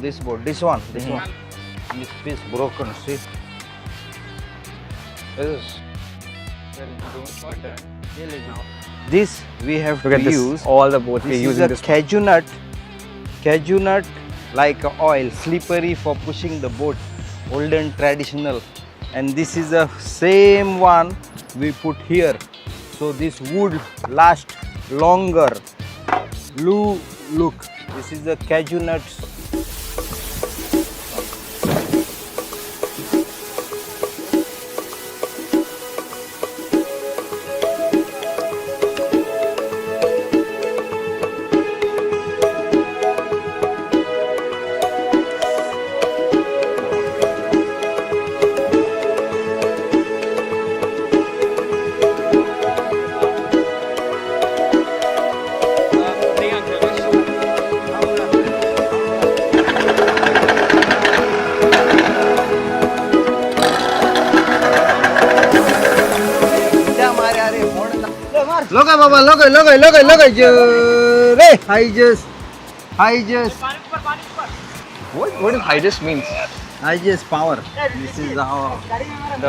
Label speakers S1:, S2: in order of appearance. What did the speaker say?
S1: This board, this one. This piece broken. See. This we have
S2: Look
S1: to
S2: at this.
S1: use.
S2: All the boats we're
S1: This is
S2: using
S1: a
S2: this.
S1: cashew nut like oil, slippery for pushing the boat, olden traditional. And this is the same one we put here. So this would last longer. Look, this is the cashew nuts. Look Baba, look. Hey, I just.
S2: What does high just means?
S1: I just power. This is how
S2: The